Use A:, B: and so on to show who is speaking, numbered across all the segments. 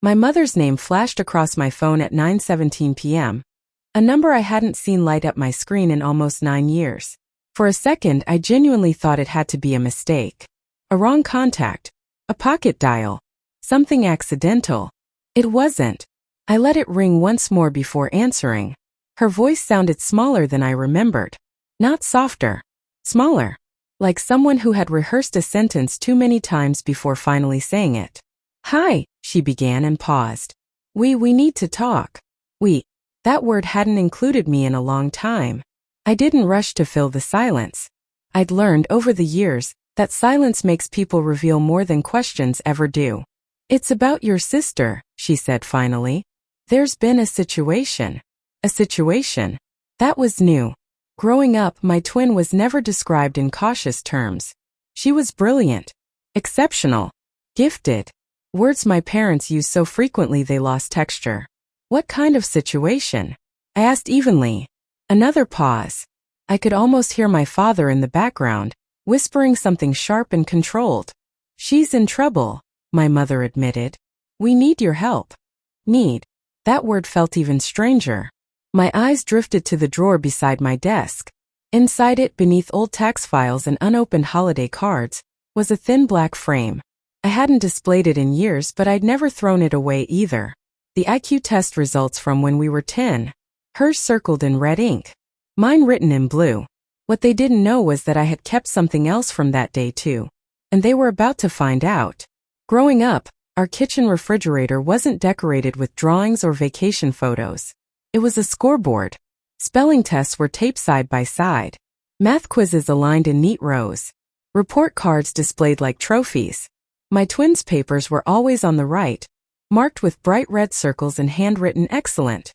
A: My mother's name flashed across my phone at 9:17 p.m., a number I hadn't seen light up my screen in almost 9 years. For a second, I genuinely thought it had to be a mistake. A wrong contact. A pocket dial. Something accidental. It wasn't. I let it ring once more before answering. Her voice sounded smaller than I remembered. Not softer. Smaller. Like someone who had rehearsed a sentence too many times before finally saying it. "Hi," she began and paused. We need to talk." That word hadn't included me in a long time. I didn't rush to fill the silence. I'd learned over the years that silence makes people reveal more than questions ever do. "It's about your sister," she said finally. "There's been a situation." A situation? That was new. Growing up, my twin was never described in cautious terms. She was brilliant. Exceptional. Gifted. Words my parents used so frequently they lost texture. "What kind of situation?" I asked evenly. Another pause. I could almost hear my father in the background, whispering something sharp and controlled. "She's in trouble," my mother admitted. "We need your help." Need. That word felt even stranger. My eyes drifted to the drawer beside my desk. Inside it, beneath old tax files and unopened holiday cards, was a thin black frame. I hadn't displayed it in years, but I'd never thrown it away either. The IQ test results from when we were 10. Hers circled in red ink. Mine written in blue. What they didn't know was that I had kept something else from that day too. And they were about to find out. Growing up, our kitchen refrigerator wasn't decorated with drawings or vacation photos. It was a scoreboard. Spelling tests were taped side by side. Math quizzes aligned in neat rows. Report cards displayed like trophies. My twins' papers were always on the right, marked with bright red circles and handwritten excellent.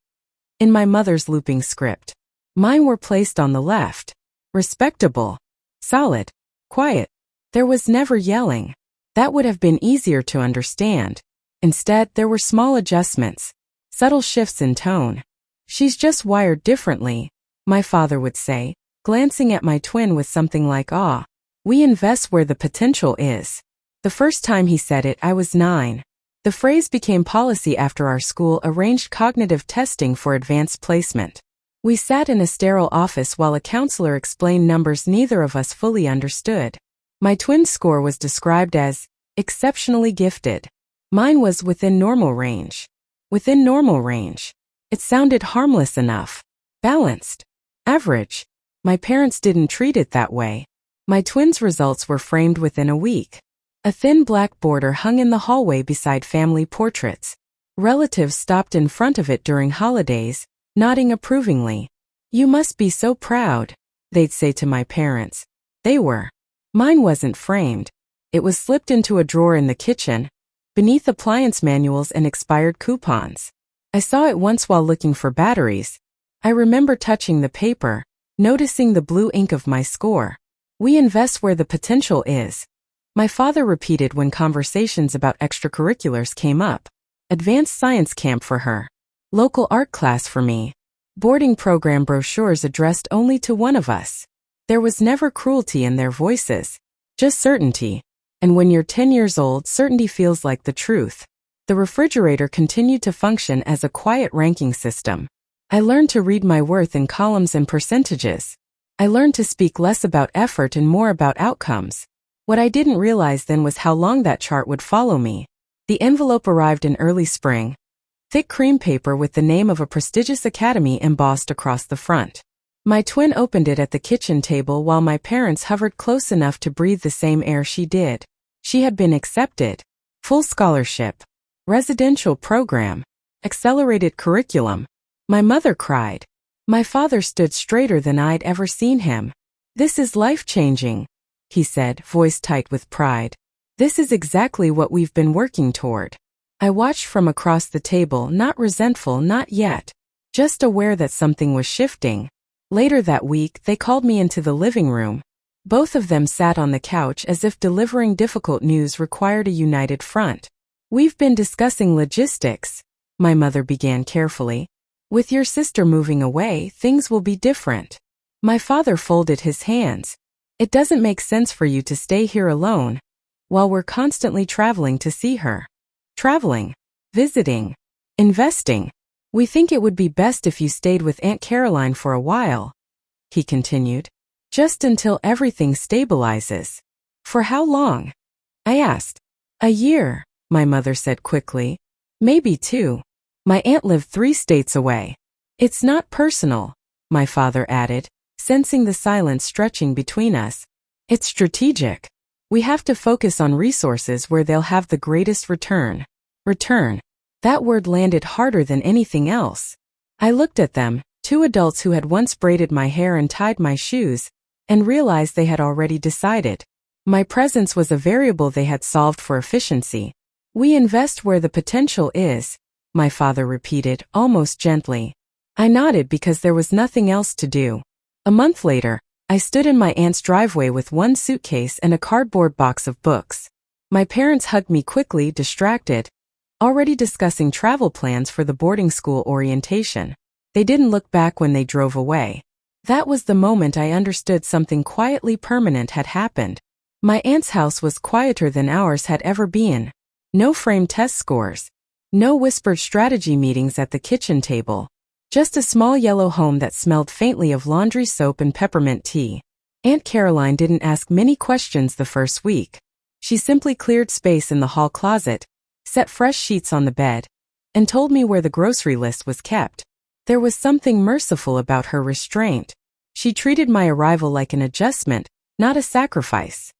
A: In my mother's looping script. Mine were placed on the left. Respectable. Solid. Quiet. There was never yelling. That would have been easier to understand. Instead, there were small adjustments. Subtle shifts in tone. "She's just wired differently," my father would say, glancing at my twin with something like awe. "We invest where the potential is." The first time he said it, I was 9. The phrase became policy after our school arranged cognitive testing for advanced placement. We sat in a sterile office while a counselor explained numbers neither of us fully understood. My twin's score was described as exceptionally gifted. Mine was within normal range. Within normal range. It sounded harmless enough. Balanced. Average. My parents didn't treat it that way. My twins' results were framed within a week. A thin black border hung in the hallway beside family portraits. Relatives stopped in front of it during holidays, nodding approvingly. "You must be so proud," they'd say to my parents. They were. Mine wasn't framed. It was slipped into a drawer in the kitchen, beneath appliance manuals and expired coupons. I saw it once while looking for batteries. I remember touching the paper, noticing the blue ink of my score. "We invest where the potential is," my father repeated when conversations about extracurriculars came up. Advanced science camp for her. Local art class for me. Boarding program brochures addressed only to one of us. There was never cruelty in their voices. Just certainty. And when you're 10 years old, certainty feels like the truth. The refrigerator continued to function as a quiet ranking system. I learned to read my worth in columns and percentages. I learned to speak less about effort and more about outcomes. What I didn't realize then was how long that chart would follow me. The envelope arrived in early spring. Thick cream paper with the name of a prestigious academy embossed across the front. My twin opened it at the kitchen table while my parents hovered close enough to breathe the same air she did. She had been accepted. Full scholarship. Residential program. Accelerated curriculum. My mother cried. My father stood straighter than I'd ever seen him. "This is life-changing," he said, voice tight with pride. "This is exactly what we've been working toward." I watched from across the table, not resentful, not yet. Just aware that something was shifting. Later that week, they called me into the living room. Both of them sat on the couch as if delivering difficult news required a united front. "We've been discussing logistics," my mother began carefully. "With your sister moving away, things will be different." My father folded his hands. "It doesn't make sense for you to stay here alone, while we're constantly traveling to see her." Traveling. visiting, investing. We think it would be best if you stayed with Aunt Caroline for a while, he continued. Just until everything stabilizes. For how long? I asked. A year, my mother said quickly. Maybe 2. My aunt lived 3 states away. It's not personal, my father added, sensing the silence stretching between us. It's strategic. We have to focus on resources where they'll have the greatest return. Return. That word landed harder than anything else. I looked at them, 2 adults who had once braided my hair and tied my shoes, and realized they had already decided. My presence was a variable they had solved for efficiency. We invest where the potential is, my father repeated, almost gently. I nodded because there was nothing else to do. A month later, I stood in my aunt's driveway with 1 suitcase and a cardboard box of books. My parents hugged me quickly, distracted, already discussing travel plans for the boarding school orientation. They didn't look back when they drove away. That was the moment I understood something quietly permanent had happened. My aunt's house was quieter than ours had ever been. No framed test scores. No whispered strategy meetings at the kitchen table. Just a small yellow home that smelled faintly of laundry soap and peppermint tea. Aunt Caroline didn't ask many questions the first week. She simply cleared space in the hall closet, set fresh sheets on the bed, and told me where the grocery list was kept. There was something merciful about her restraint. She treated my arrival like an adjustment, not a sacrifice.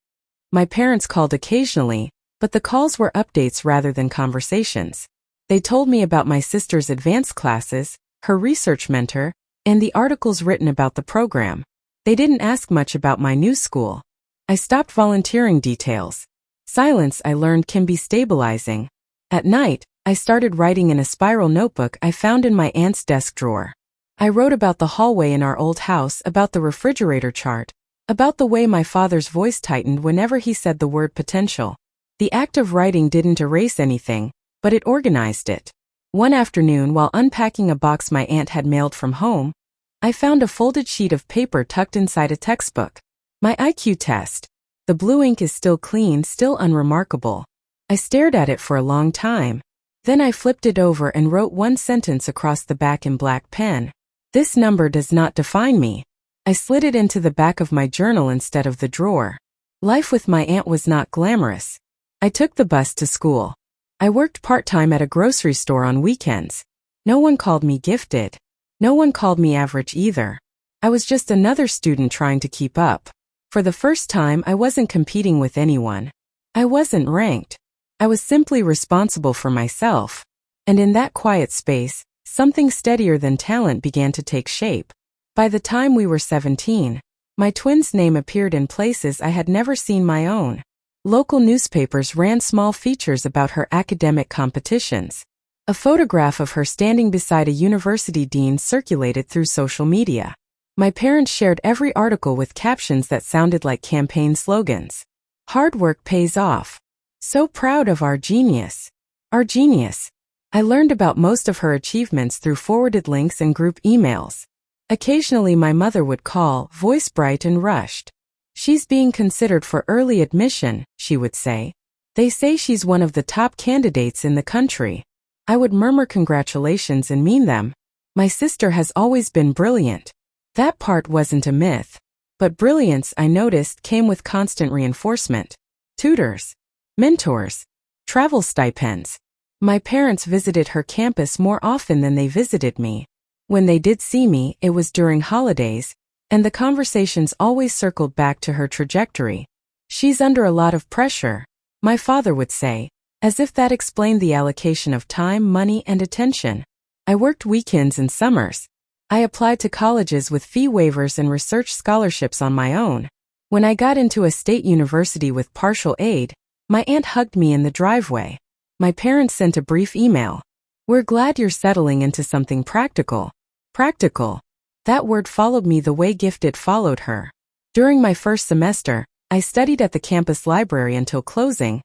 A: My parents called occasionally, but the calls were updates rather than conversations. They told me about my sister's advanced classes, her research mentor, and the articles written about the program. They didn't ask much about my new school. I stopped volunteering details. Silence, I learned, can be stabilizing. At night, I started writing in a spiral notebook I found in my aunt's desk drawer. I wrote about the hallway in our old house, about the refrigerator chart, about the way my father's voice tightened whenever he said the word potential. The act of writing didn't erase anything, but it organized it. One afternoon, while unpacking a box my aunt had mailed from home, I found a folded sheet of paper tucked inside a textbook. My IQ test. The blue ink is still clean, still unremarkable. I stared at it for a long time. Then I flipped it over and wrote 1 sentence across the back in black pen. This number does not define me. I slid it into the back of my journal instead of the drawer. Life with my aunt was not glamorous. I took the bus to school. I worked part-time at a grocery store on weekends. No one called me gifted. No one called me average either. I was just another student trying to keep up. For the first time, I wasn't competing with anyone. I wasn't ranked. I was simply responsible for myself. And in that quiet space, something steadier than talent began to take shape. By the time we were 17, my twin's name appeared in places I had never seen my own. Local newspapers ran small features about her academic competitions. A photograph of her standing beside a university dean circulated through social media. My parents shared every article with captions that sounded like campaign slogans. Hard work pays off. So proud of our genius. Our genius. I learned about most of her achievements through forwarded links and group emails. Occasionally my mother would call, voice bright and rushed. She's being considered for early admission, she would say. They say she's one of the top candidates in the country. I would murmur congratulations and mean them. My sister has always been brilliant. That part wasn't a myth. But brilliance, I noticed, came with constant reinforcement. Tutors. Mentors. Travel stipends. My parents visited her campus more often than they visited me. When they did see me, it was during holidays, and the conversations always circled back to her trajectory. She's under a lot of pressure, my father would say, as if that explained the allocation of time, money, and attention. I worked weekends and summers. I applied to colleges with fee waivers and research scholarships on my own. When I got into a state university with partial aid, my aunt hugged me in the driveway. My parents sent a brief email. We're glad you're settling into something practical. Practical. That word followed me the way gifted followed her. During my first semester, I studied at the campus library until closing,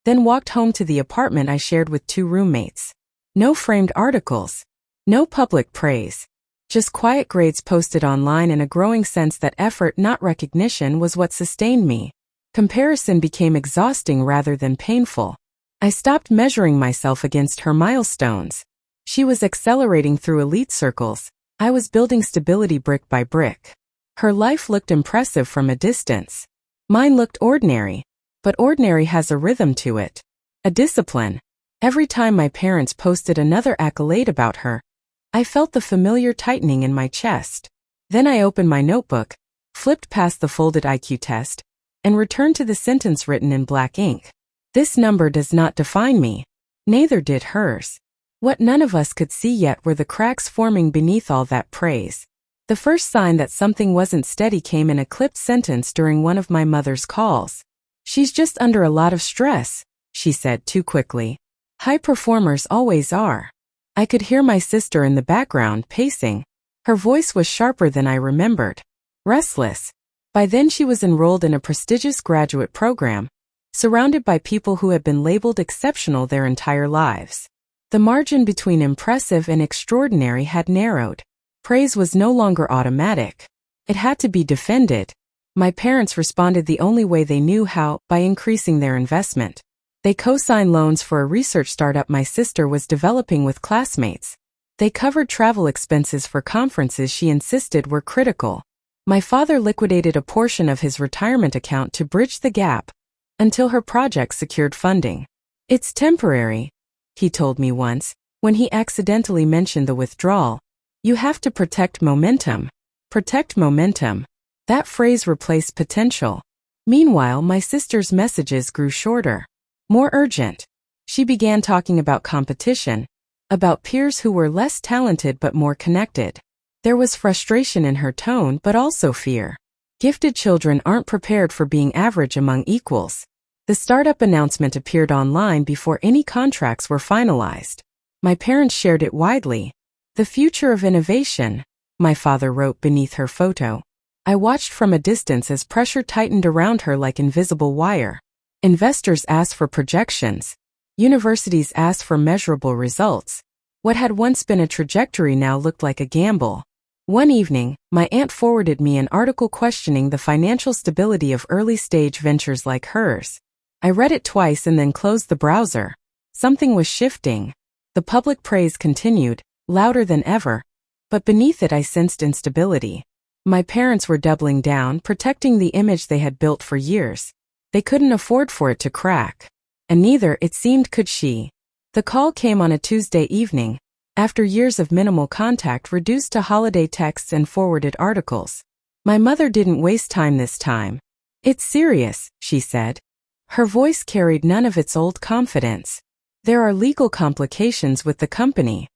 A: then walked home to the apartment I shared with 2 roommates. No framed articles. No public praise. Just quiet grades posted online and a growing sense that effort, not recognition, was what sustained me. Comparison became exhausting rather than painful. I stopped measuring myself against her milestones. She was accelerating through elite circles. I was building stability brick by brick. Her life looked impressive from a distance. Mine looked ordinary, but ordinary has a rhythm to it, a discipline. Every time my parents posted another accolade about her, I felt the familiar tightening in my chest. Then I opened my notebook, flipped past the folded IQ test, and returned to the sentence written in black ink. This number does not define me. Neither did hers. What none of us could see yet were the cracks forming beneath all that praise. The first sign that something wasn't steady came in a clipped sentence during one of my mother's calls. "She's just under a lot of stress," she said too quickly. "High performers always are." I could hear my sister in the background pacing. Her voice was sharper than I remembered. Restless. By then she was enrolled in a prestigious graduate program, surrounded by people who had been labeled exceptional their entire lives. The margin between impressive and extraordinary had narrowed. Praise was no longer automatic. It had to be defended. My parents responded the only way they knew how, by increasing their investment. They co-signed loans for a research startup my sister was developing with classmates. They covered travel expenses for conferences she insisted were critical. My father liquidated a portion of his retirement account to bridge the gap until her project secured funding. "It's temporary," he told me once, when he accidentally mentioned the withdrawal. "You have to protect momentum." Protect momentum. That phrase replaced potential. Meanwhile, my sister's messages grew shorter, more urgent. She began talking about competition, about peers who were less talented but more connected. There was frustration in her tone, but also fear. Gifted children aren't prepared for being average among equals. The startup announcement appeared online before any contracts were finalized. My parents shared it widely. "The future of innovation," my father wrote beneath her photo. I watched from a distance as pressure tightened around her like invisible wire. Investors asked for projections. Universities asked for measurable results. What had once been a trajectory now looked like a gamble. One evening, my aunt forwarded me an article questioning the financial stability of early-stage ventures like hers. I read it twice and then closed the browser. Something was shifting. The public praise continued, louder than ever, but beneath it I sensed instability. My parents were doubling down, protecting the image they had built for years. They couldn't afford for it to crack. And neither, it seemed, could she. The call came on a Tuesday evening, after years of minimal contact reduced to holiday texts and forwarded articles. My mother didn't waste time this time. "It's serious," she said. Her voice carried none of its old confidence. "There are legal complications with the company."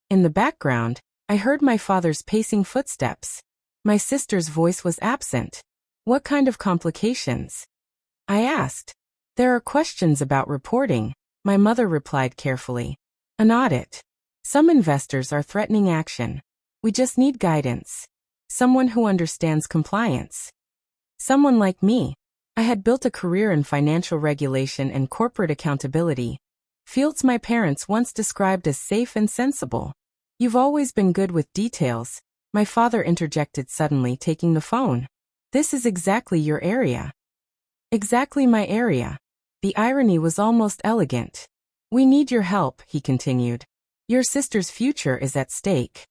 A: In the background, I heard my father's pacing footsteps. My sister's voice was absent. "What kind of complications?" I asked. "There are questions about reporting," my mother replied carefully. "An audit. Some investors are threatening action. We just need guidance. Someone who understands compliance. Someone like me." I had built a career in financial regulation and corporate accountability, fields my parents once described as safe and sensible. "You've always been good with details," my father interjected suddenly, taking the phone. "This is exactly your area." Exactly my area. The irony was almost elegant. "We need your help," he continued. "Your sister's future is at stake."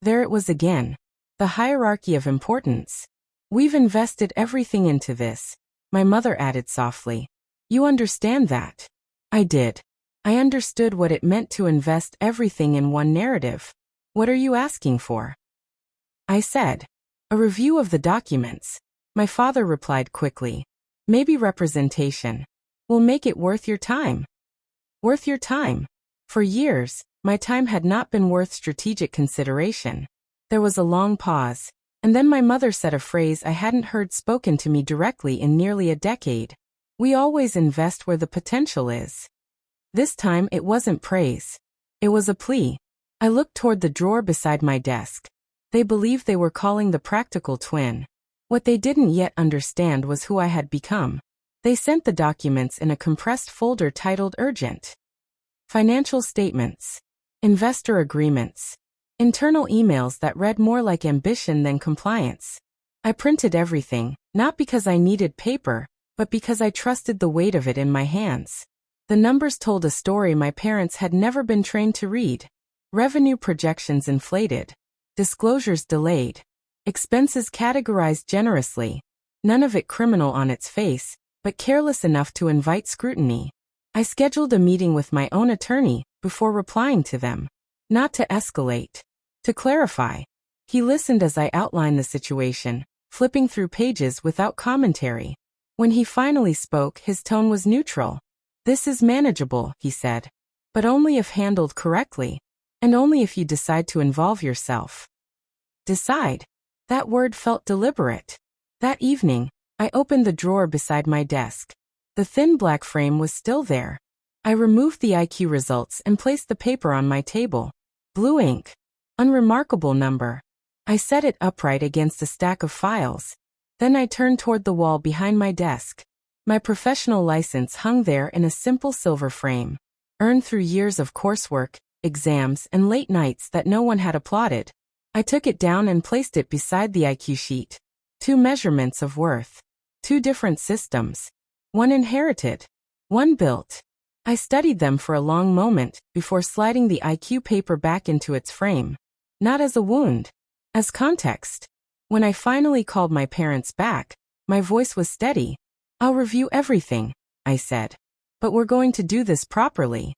A: There it was again. The hierarchy of importance. "We've invested everything into this," my mother added softly. "You understand that?" I did. I understood what it meant to invest everything in one narrative. "What are you asking for?" I said. "A review of the documents." My father replied quickly. "Maybe representation. We'll make it worth your time." Worth your time. For years, my time had not been worth strategic consideration. There was a long pause, and then my mother said a phrase I hadn't heard spoken to me directly in nearly a decade. "We always invest where the potential is." This time it wasn't praise. It was a plea. I looked toward the drawer beside my desk. They believed they were calling the practical twin. What they didn't yet understand was who I had become. They sent the documents in a compressed folder titled Urgent. Financial statements. Investor agreements. Internal emails that read more like ambition than compliance. I printed everything, not because I needed paper, but because I trusted the weight of it in my hands. The numbers told a story my parents had never been trained to read. Revenue projections inflated. Disclosures delayed. Expenses categorized generously. None of it criminal on its face, but careless enough to invite scrutiny. I scheduled a meeting with my own attorney before replying to them. Not to escalate. To clarify. He listened as I outlined the situation, flipping through pages without commentary. When he finally spoke, his tone was neutral. "This is manageable," he said. "But only if handled correctly. And only if you decide to involve yourself." Decide. That word felt deliberate. That evening, I opened the drawer beside my desk. The thin black frame was still there. I removed the IQ results and placed the paper on my table. Blue ink. Unremarkable number. I set it upright against a stack of files. Then I turned toward the wall behind my desk. My professional license hung there in a simple silver frame, earned through years of coursework, exams, and late nights that no one had applauded. I took it down and placed it beside the IQ sheet. 2 measurements of worth. 2 different systems. One inherited. One built. I studied them for a long moment before sliding the IQ paper back into its frame. Not as a wound. As context. When I finally called my parents back, my voice was steady. "I'll review everything," I said. "But we're going to do this properly."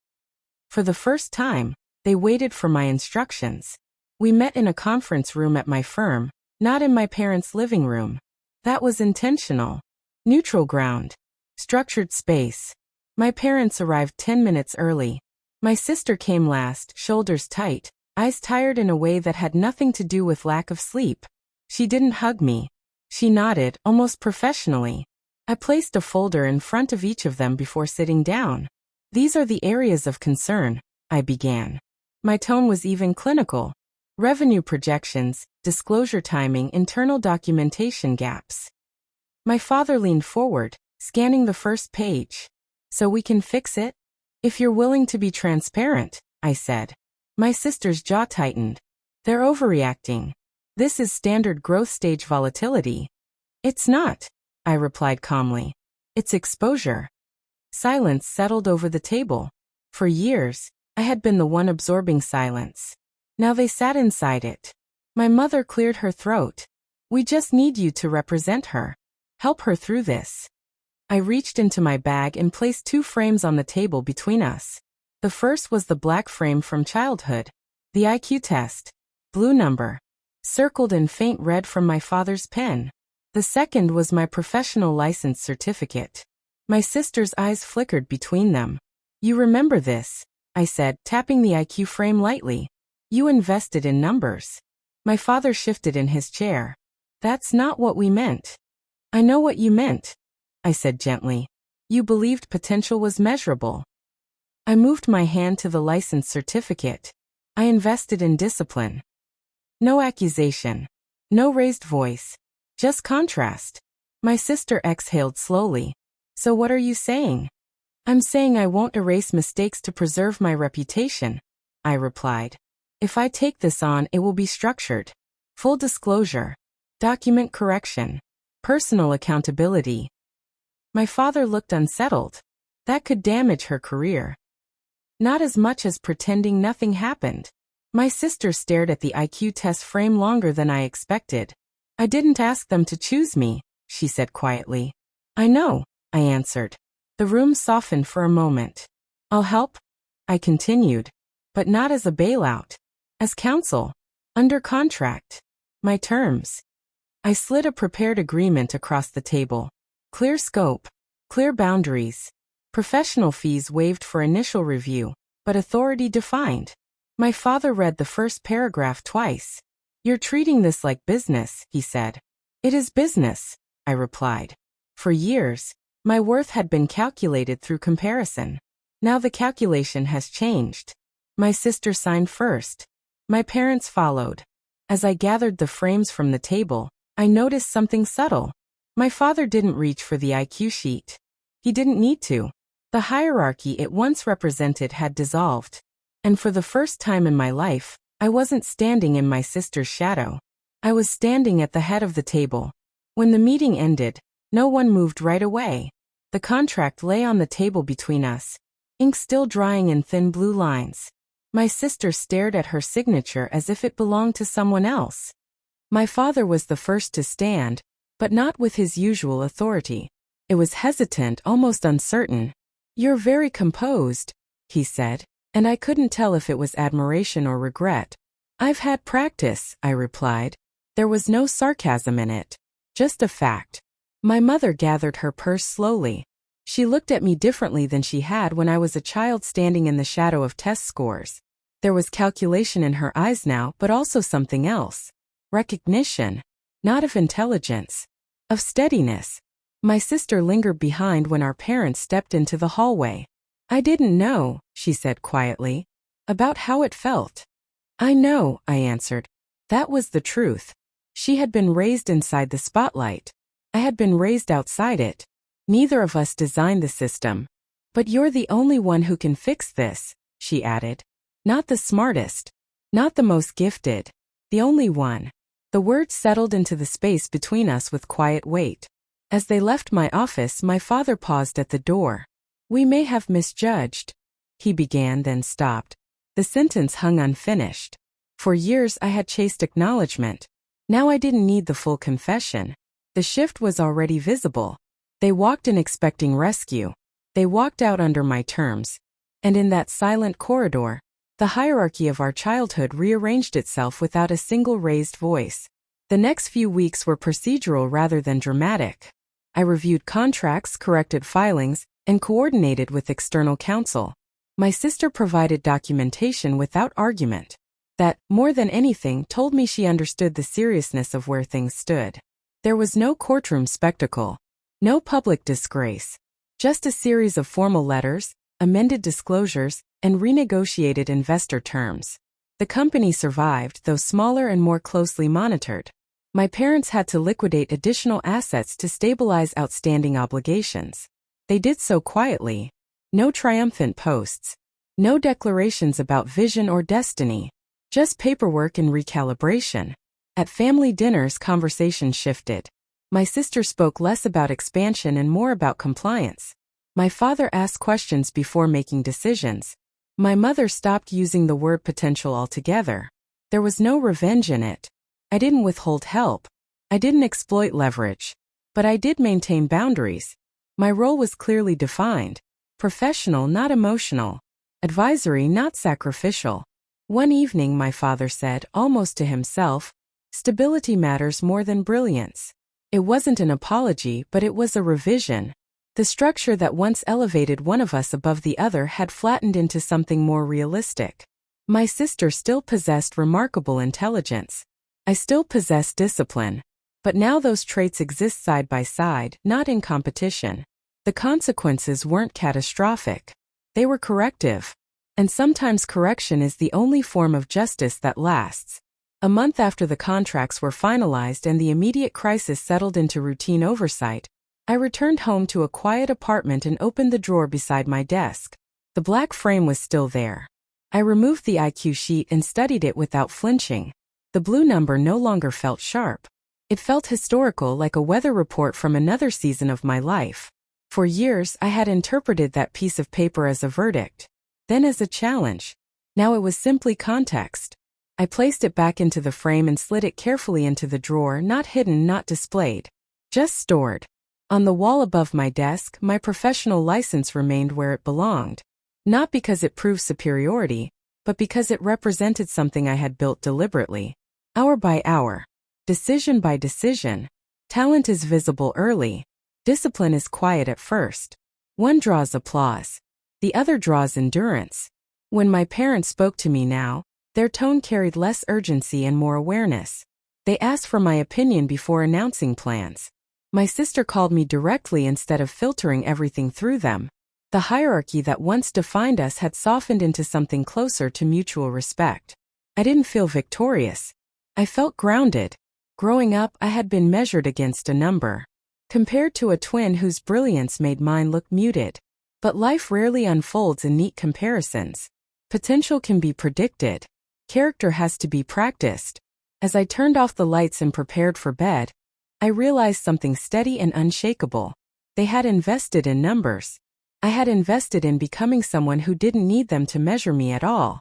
A: For the first time, they waited for my instructions. We met in a conference room at my firm, not in my parents' living room. That was intentional. Neutral ground. Structured space. My parents arrived 10 minutes early. My sister came last, shoulders tight, eyes tired in a way that had nothing to do with lack of sleep. She didn't hug me. She nodded, almost professionally. I placed a folder in front of each of them before sitting down. "These are the areas of concern," I began. My tone was even clinical. Revenue projections, disclosure timing, internal documentation gaps. My father leaned forward, scanning the first page. "So we can fix it? If you're willing to be transparent," I said. My sister's jaw tightened. "They're overreacting. This is standard growth stage volatility." "It's not," I replied calmly. "It's exposure." Silence settled over the table. For years, I had been the one absorbing silence. Now they sat inside it. My mother cleared her throat. "We just need you to represent her. Help her through this." I reached into my bag and placed 2 frames on the table between us. The first was the black frame from childhood. The IQ test. Blue number. Circled in faint red from my father's pen. The second was my professional license certificate. My sister's eyes flickered between them. "You remember this," I said, tapping the IQ frame lightly. "You invested in numbers." My father shifted in his chair. "That's not what we meant." "I know what you meant," I said gently. "You believed potential was measurable." I moved my hand to the license certificate. "I invested in discipline." No accusation. No raised voice. Just contrast. My sister exhaled slowly. "So what are you saying?" "I'm saying I won't erase mistakes to preserve my reputation," I replied. "If I take this on, it will be structured. Full disclosure. Document correction. Personal accountability." My father looked unsettled. That could damage her career. Not as much as pretending nothing happened. My sister stared at the IQ test frame longer than I expected. "I didn't ask them to choose me," she said quietly. "I know," I answered. The room softened for a moment. "I'll help," I continued. "But not as a bailout. As counsel. Under contract. My terms." I slid a prepared agreement across the table. Clear scope. Clear boundaries. Professional fees waived for initial review, but authority defined. My father read the first paragraph twice. "You're treating this like business," he said. "It is business," I replied. For years, my worth had been calculated through comparison. Now the calculation has changed. My sister signed first. My parents followed. As I gathered the frames from the table, I noticed something subtle. My father didn't reach for the IQ sheet. He didn't need to. The hierarchy it once represented had dissolved. And for the first time in my life, I wasn't standing in my sister's shadow. I was standing at the head of the table. When the meeting ended, no one moved right away. The contract lay on the table between us. ink still drying in thin blue lines. My sister stared at her signature as if it belonged to someone else. My father was the first to stand, but not with his usual authority. It was hesitant, almost uncertain. "You're very composed," he said, and I couldn't tell if it was admiration or regret. "I've had practice," I replied. There was no sarcasm in it, just a fact. My mother gathered her purse slowly. She looked at me differently than she had when I was a child standing in the shadow of test scores. There was calculation in her eyes now, but also something else. Recognition. Not of intelligence. Of steadiness. My sister lingered behind when our parents stepped into the hallway. "I didn't know," she said quietly, "about how it felt." "I know," I answered. That was the truth. She had been raised inside the spotlight. I had been raised outside it. Neither of us designed the system. "But you're the only one who can fix this," she added. "Not the smartest. Not the most gifted. The only one." The words settled into the space between us with quiet weight. As they left my office, my father paused at the door. "We may have misjudged," he began, then stopped. The sentence hung unfinished. For years I had chased acknowledgement. Now I didn't need the full confession. The shift was already visible. They walked in expecting rescue. They walked out under my terms. And in that silent corridor, the hierarchy of our childhood rearranged itself without a single raised voice. The next few weeks were procedural rather than dramatic. I reviewed contracts, corrected filings, and coordinated with external counsel. My sister provided documentation without argument. That, more than anything, told me she understood the seriousness of where things stood. There was no courtroom spectacle. No public disgrace. Just a series of formal letters, amended disclosures, and renegotiated investor terms. The company survived, though smaller and more closely monitored. My parents had to liquidate additional assets to stabilize outstanding obligations. They did so quietly. No triumphant posts. No declarations about vision or destiny. Just paperwork and recalibration. At family dinners, conversation shifted. My sister spoke less about expansion and more about compliance. My father asked questions before making decisions. My mother stopped using the word potential altogether. There was no revenge in it. I didn't withhold help. I didn't exploit leverage. But I did maintain boundaries. My role was clearly defined. Professional, not emotional. Advisory, not sacrificial. One evening my father said, almost to himself, "Stability matters more than brilliance." It wasn't an apology, but it was a revision. The structure that once elevated one of us above the other had flattened into something more realistic. My sister still possessed remarkable intelligence. I still possessed discipline. But now those traits exist side by side, not in competition. The consequences weren't catastrophic. They were corrective. And sometimes correction is the only form of justice that lasts. A month after the contracts were finalized and the immediate crisis settled into routine oversight, I returned home to a quiet apartment and opened the drawer beside my desk. The black frame was still there. I removed the IQ sheet and studied it without flinching. The blue number no longer felt sharp. It felt historical, like a weather report from another season of my life. For years, I had interpreted that piece of paper as a verdict, then as a challenge. Now it was simply context. I placed it back into the frame and slid it carefully into the drawer, not hidden, not displayed. Just stored. On the wall above my desk, my professional license remained where it belonged. Not because it proved superiority, but because it represented something I had built deliberately. Hour by hour. Decision by decision. Talent is visible early. Discipline is quiet at first. One draws applause. The other draws endurance. When my parents spoke to me now, their tone carried less urgency and more awareness. They asked for my opinion before announcing plans. My sister called me directly instead of filtering everything through them. The hierarchy that once defined us had softened into something closer to mutual respect. I didn't feel victorious. I felt grounded. Growing up, I had been measured against a number. Compared to a twin whose brilliance made mine look muted. But life rarely unfolds in neat comparisons. Potential can be predicted. Character has to be practiced. As I turned off the lights and prepared for bed, I realized something steady and unshakable. They had invested in numbers. I had invested in becoming someone who didn't need them to measure me at all.